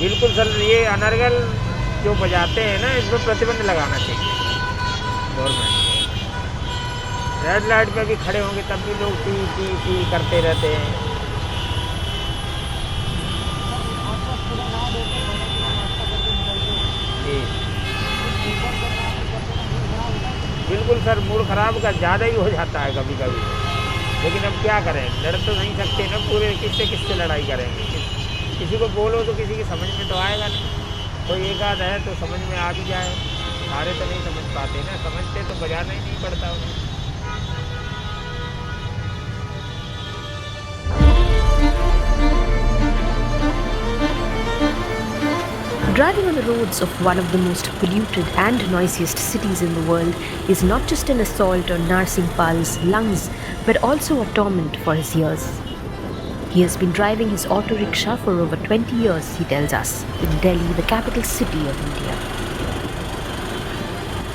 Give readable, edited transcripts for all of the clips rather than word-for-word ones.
बिल्कुल सर, ये अनर्गल जो बजाते हैं ना, इसमें प्रतिबंध लगाना चाहिए गवर्नमेंट को। रेड लाइट पे भी खड़े होंगे तब भी लोग टी टी टी करते रहते हैं। जी बिल्कुल सर, मूड खराब का ज़्यादा ही हो जाता है कभी कभी, लेकिन अब क्या करें, लड़ तो नहीं सकते ना पूरे, किससे लड़ाई करेंगे। किसी को बोलो तो किसी की समझ में तो आएगा नहीं, कोई एक आध है तो समझ में आ भी जाए, सारे तो नहीं समझ पाते ना, समझते तो बजाना ही नहीं पड़ता उन्हें। Driving on the roads of one of the most polluted and noisiest cities in the world is not just an assault on Narsingh Pal's lungs, but also a torment for his ears. He has been driving his auto rickshaw for over 20 years, he tells us, in Delhi, the capital city of India.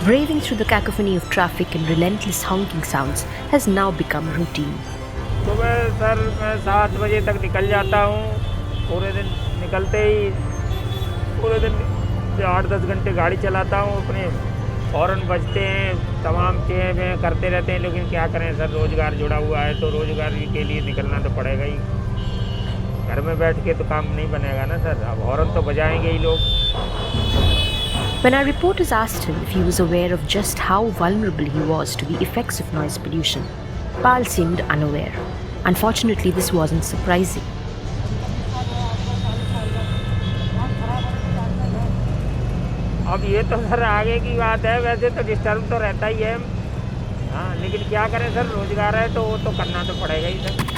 Braving through the cacophony of traffic and relentless honking sounds has now become routine. सुबह sir मैं 7 बजे तक निकल जाता हूँ, पूरे दिन निकलते ही पूरे दिन 8-10 घंटे गाड़ी चलाता हूँ, अपने हॉर्न बजते हैं, तमाम चीज़ें करते रहते हैं, लेकिन क्या करें सर, रोज़गार जुड़ा हुआ है तो रोज़गार के लिए निकलना तो पड़ेगा ही। घर में बैठ के तो काम नहीं बनेगा ना सर, अब हॉर्न तो बजाएंगे ही लोग। When our reporters asked him if he was aware of just how vulnerable he was to the effects of noise pollution, Pal seemed unaware. Unfortunately, this wasn't surprising. अब ये तो सर आगे की बात है, वैसे तो डिस्टर्ब तो रहता ही है, हाँ, लेकिन क्या करें सर, रोज़गार है तो वो तो करना तो पड़ेगा ही sir.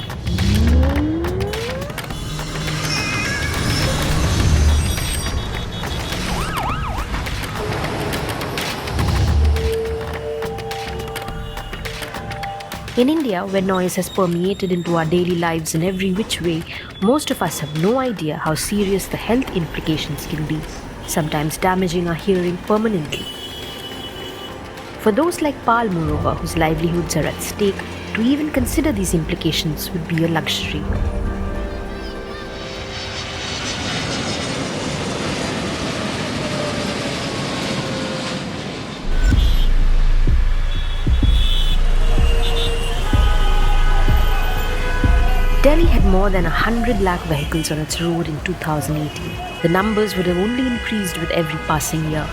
In India, where noise has permeated into our daily lives in every which way, most of us have no idea how serious the health implications can be, sometimes damaging our hearing permanently. For those like Pal, moreover, whose livelihoods are at stake, to even consider these implications would be a luxury. Delhi had more than 100 lakh vehicles on its road in 2018. The numbers would have only increased with every passing year.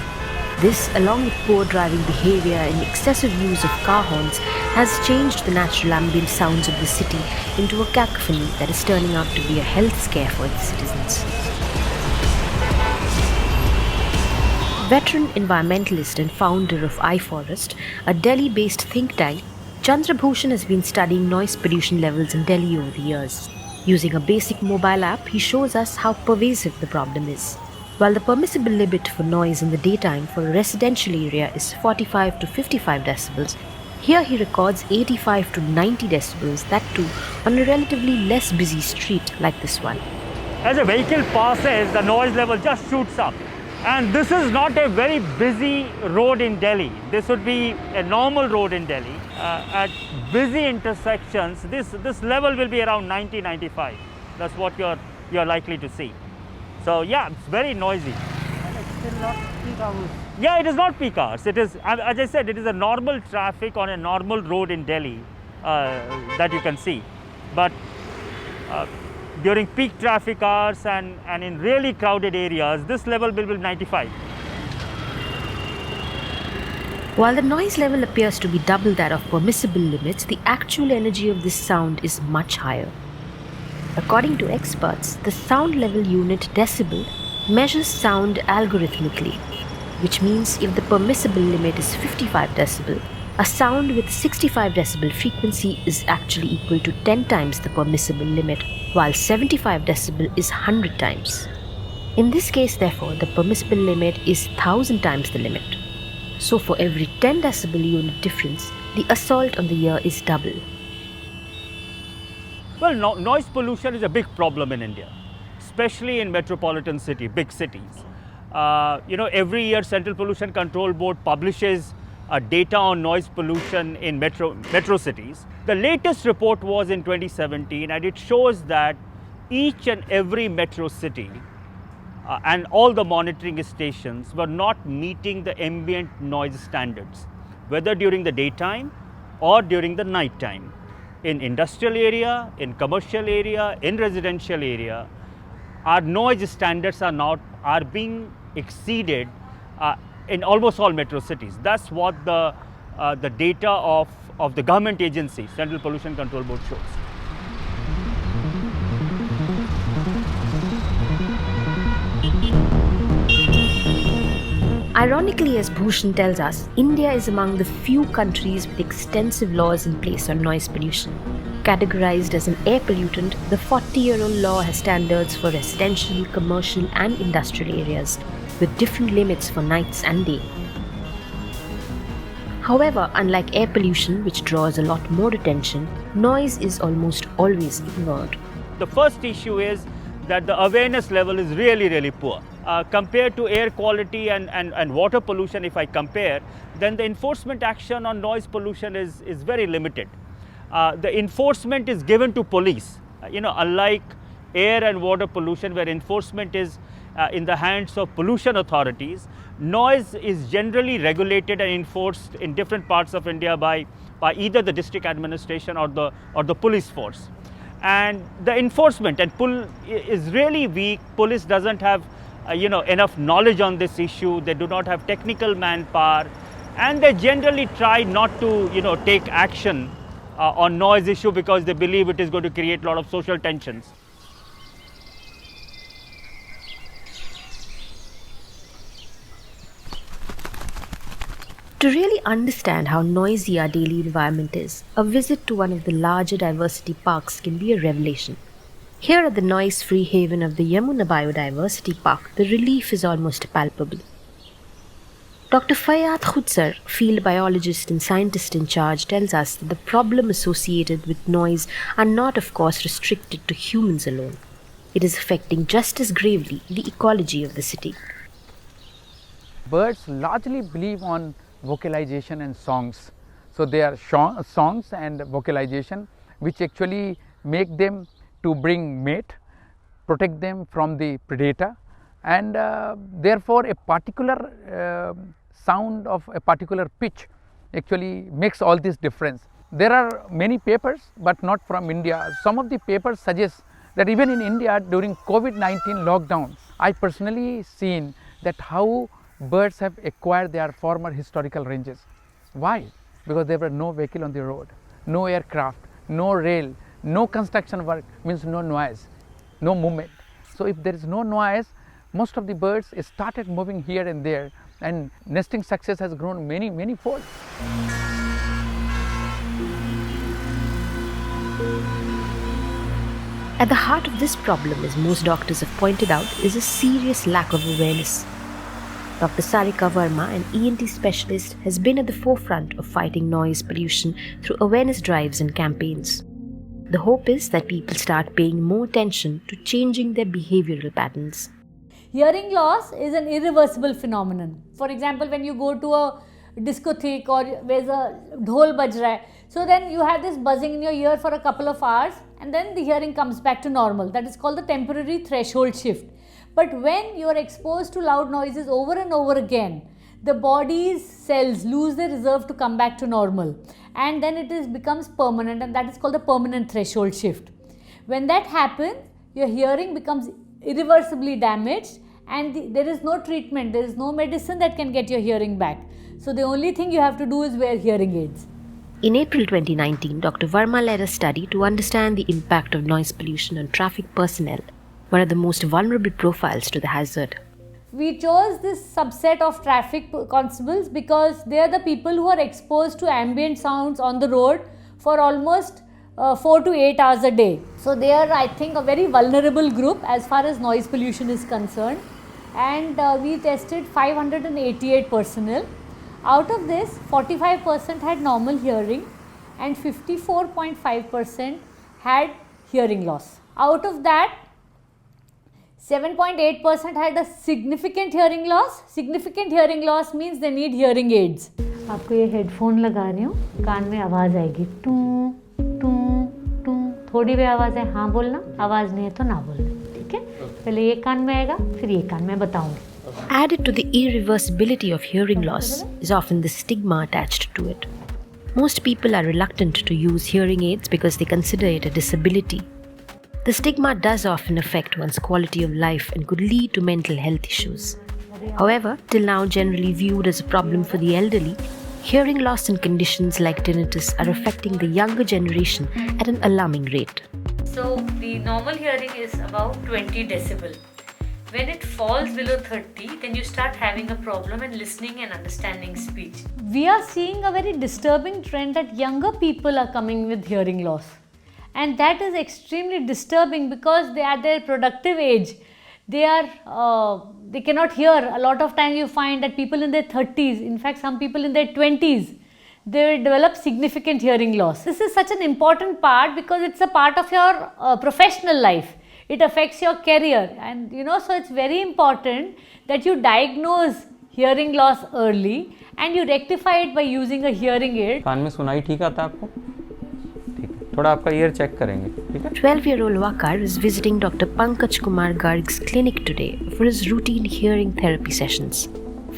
This, along with poor driving behavior and excessive use of car horns, has changed the natural ambient sounds of the city into a cacophony that is turning out to be a health scare for its citizens. Veteran environmentalist and founder of iForest, a Delhi-based think tank, Chandra Bhushan has been studying noise pollution levels in Delhi over the years. Using a basic mobile app, he shows us how pervasive the problem is. While the permissible limit for noise in the daytime for a residential area is 45 to 55 decibels, here he records 85 to 90 decibels, that too on a relatively less busy street like this one. As a vehicle passes, the noise level just shoots up. And this is not a very busy road in Delhi. This would be a normal road in Delhi. At busy intersections, this level will be around 90-95. That's what you're likely to see. So yeah, it's very noisy. And it's still not peak hours. Yeah, it is not peak hours. It is, as I said, it is a normal traffic on a normal road in Delhi that you can see. But during peak traffic hours and in really crowded areas, this level will be 95. While the noise level appears to be double that of permissible limits, the actual energy of this sound is much higher. According to experts, the sound level unit decibel measures sound algorithmically, which means if the permissible limit is 55 decibel, a sound with 65 decibel frequency is actually equal to 10 times the permissible limit, while 75 decibel is 100 times. In this case, therefore, the permissible limit is 1000 times the limit. So for every 10 decibel unit difference, the assault on the ear is double. Well, noise pollution is a big problem in India, especially in metropolitan big cities. Every year Central Pollution Control Board publishes data on noise pollution in metro cities. The latest report was in 2017, and it shows that each and every metro city and all the monitoring stations were not meeting the ambient noise standards, whether during the daytime or during the night time. In industrial area, in commercial area, in residential area, our noise standards are being exceeded in almost all metro cities. That's what the data of the government agency, Central Pollution Control Board, shows. Ironically, as Bhushan tells us, India is among the few countries with extensive laws in place on noise pollution. Categorized as an air pollutant, the 40-year-old law has standards for residential, commercial and industrial areas, with different limits for nights and day. However, unlike air pollution, which draws a lot more attention, noise is almost always ignored. The first issue is that the awareness level is really poor. Compared to air quality and water pollution, if I compare, then the enforcement action on noise pollution is very limited. The enforcement is given to police, unlike air and water pollution where enforcement is in the hands of pollution authorities. Noise is generally regulated and enforced in different parts of India by either the district administration or the police force. And the enforcement and pull is really weak. Police doesn't have enough knowledge on this issue. They do not have technical manpower, and they generally try not to take action on noise issue because they believe it is going to create a lot of social tensions. To really understand how noisy our daily environment is, a visit to one of the larger diversity parks can be a revelation. Here at the noise-free haven of the Yamuna Biodiversity Park, the relief is almost palpable. Dr. Fayyad Khudsar, field biologist and scientist in charge, tells us that the problem associated with noise are not, of course, restricted to humans alone. It is affecting just as gravely the ecology of the city. Birds largely believe on vocalization and songs. So they are songs and vocalization which actually make them to bring mate, protect them from the predator, and therefore a particular sound of a particular pitch actually makes all this difference. There are many papers, but not from India. Some of the papers suggest that even in India during COVID-19 lockdown, I personally seen that how birds have acquired their former historical ranges. Why? Because there were no vehicle on the road, no aircraft, no rail, no construction work, means no noise, no movement. So if there is no noise, most of the birds started moving here and there, and nesting success has grown many fold. At the heart of this problem, as most doctors have pointed out, is a serious lack of awareness. Dr. Sarika Verma, an ENT specialist, has been at the forefront of fighting noise pollution through awareness drives and campaigns. The hope is that people start paying more attention to changing their behavioral patterns. Hearing loss is an irreversible phenomenon. For example, when you go to a discotheque or there's a dhol baj raha hai, so then you have this buzzing in your ear for a couple of hours and then the hearing comes back to normal. That is called the temporary threshold shift. But when you are exposed to loud noises over and over again, the body's cells lose their reserve to come back to normal, and then it becomes permanent, and that is called the permanent threshold shift. When that happens, your hearing becomes irreversibly damaged, and there is no treatment, there is no medicine that can get your hearing back. So the only thing you have to do is wear hearing aids. In April 2019, Dr. Verma led a study to understand the impact of noise pollution on traffic personnel, one of the most vulnerable profiles to the hazard. We chose this subset of traffic constables because they are the people who are exposed to ambient sounds on the road for almost 4 to 8 hours a day. So they are, I think, a very vulnerable group as far as noise pollution is concerned. And we tested 588 personnel. Out of this, 45% had normal hearing and 54.5% had hearing loss. Out of that, 7.8% had a significant hearing loss. Significant hearing loss means they need hearing aids. आपको ये headphone लगा रही हूँ, कान में आवाज़ आएगी, to to to, थोड़ी भी आवाज़ है हाँ बोलना, आवाज़ नहीं है तो ना बोलना, ठीक ठीक है, पहले ये कान में आएगा, फिर ये कान में बताऊंगी. Added to the irreversibility of hearing loss is often the stigma attached to it. Most people are reluctant to use hearing aids because they consider it a disability. The stigma does often affect one's quality of life and could lead to mental health issues. However, till now generally viewed as a problem for the elderly, hearing loss and conditions like tinnitus are affecting the younger generation at an alarming rate. So the normal hearing is about 20 decibel. When it falls below 30, then you start having a problem in listening and understanding speech. We are seeing a very disturbing trend that younger people are coming with hearing loss. And that is extremely disturbing because they are at their productive age. They cannot hear. A lot of time you find that people in their 30s, in fact some people in their 20s, they will develop significant hearing loss. This is such an important part because it's a part of your professional life. It affects your career, and so it's very important that you diagnose hearing loss early and you rectify it by using a hearing aid. कान में सुनाई ठीक आता है आपको? ठीक है, थोड़ा आपका ईयर चेक करेंगे, ठीक है? 12-year-old Wakar is visiting Dr. Pankaj Kumar Garg's clinic today for his routine hearing therapy sessions.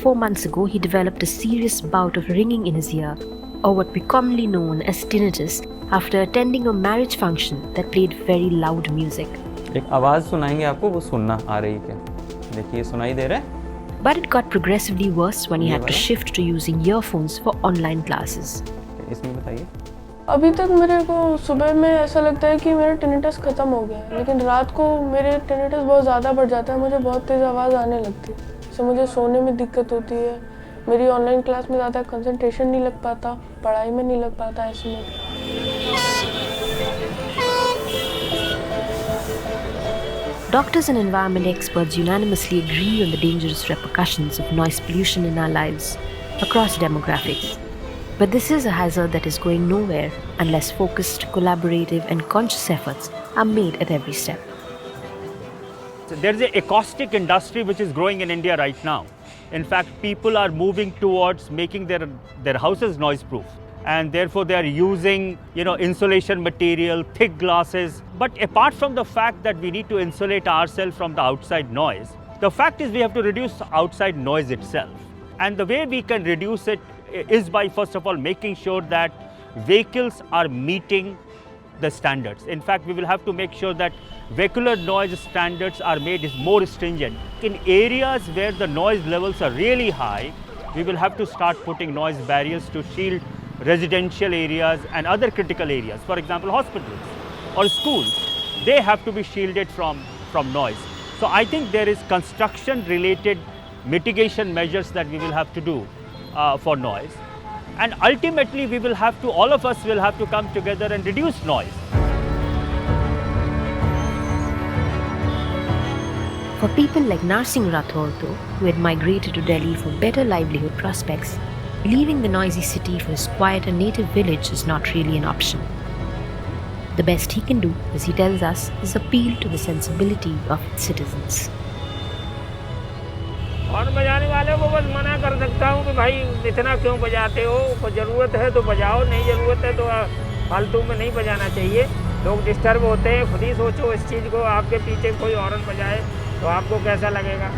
4 months ago, he developed a serious bout of ringing in his ear, or what we commonly known as tinnitus, after attending a marriage function that played very loud music. एक आवाज़ सुनाएंगे आपको, वो सुनना आ रही क्या? देखिए सुनाई दे रहा है? But it got progressively worse when he had to shift to using earphones for online classes. इसमें बताइए. अभी तक मेरे को सुबह में ऐसा लगता है कि मेरा टिनिटस ख़त्म हो गया है, लेकिन रात को मेरे टिनिटस बहुत ज़्यादा बढ़ जाता है, मुझे बहुत तेज़ आवाज़ आने लगती है, इससे मुझे सोने में दिक्कत होती है, मेरी ऑनलाइन क्लास में ज़्यादा कंसंट्रेशन नहीं लग पाता, पढ़ाई में नहीं लग पाता ऐसे में. Doctors and environment experts unanimously agree on the dangerous repercussions of noise pollution in our lives across demographics. But this is a hazard that is going nowhere unless focused, collaborative and conscious efforts are made at every step. There's an acoustic industry which is growing in India right now. In fact, people are moving towards making their houses noise proof. And therefore they are using, insulation material, thick glasses. But apart from the fact that we need to insulate ourselves from the outside noise, the fact is we have to reduce outside noise itself. And the way we can reduce it is by, first of all, making sure that vehicles are meeting the standards. In fact, we will have to make sure that vehicular noise standards are made more stringent. In areas where the noise levels are really high, we will have to start putting noise barriers to shield residential areas and other critical areas. For example, hospitals or schools, they have to be shielded from noise. So I think there is construction related mitigation measures that we will have to do for noise. And ultimately all of us will have to come together and reduce noise. For people like Narsingh Rathore though, who had migrated to Delhi for better livelihood prospects, leaving the noisy city for his quiet and native village is not really an option. The best he can do, as he tells us, is appeal to the sensibility of its citizens. और बजाने वाले को बस मना कर सकता हूँ कि भाई इतना क्यों बजाते हो, को ज़रूरत है तो बजाओ, नहीं ज़रूरत है तो फालतू में नहीं बजाना चाहिए. लोग डिस्टर्ब होते हैं, खुद ही सोचो इस चीज़ को, आपके पीछे कोई हॉर्न बजाए तो आपको कैसा लगेगा.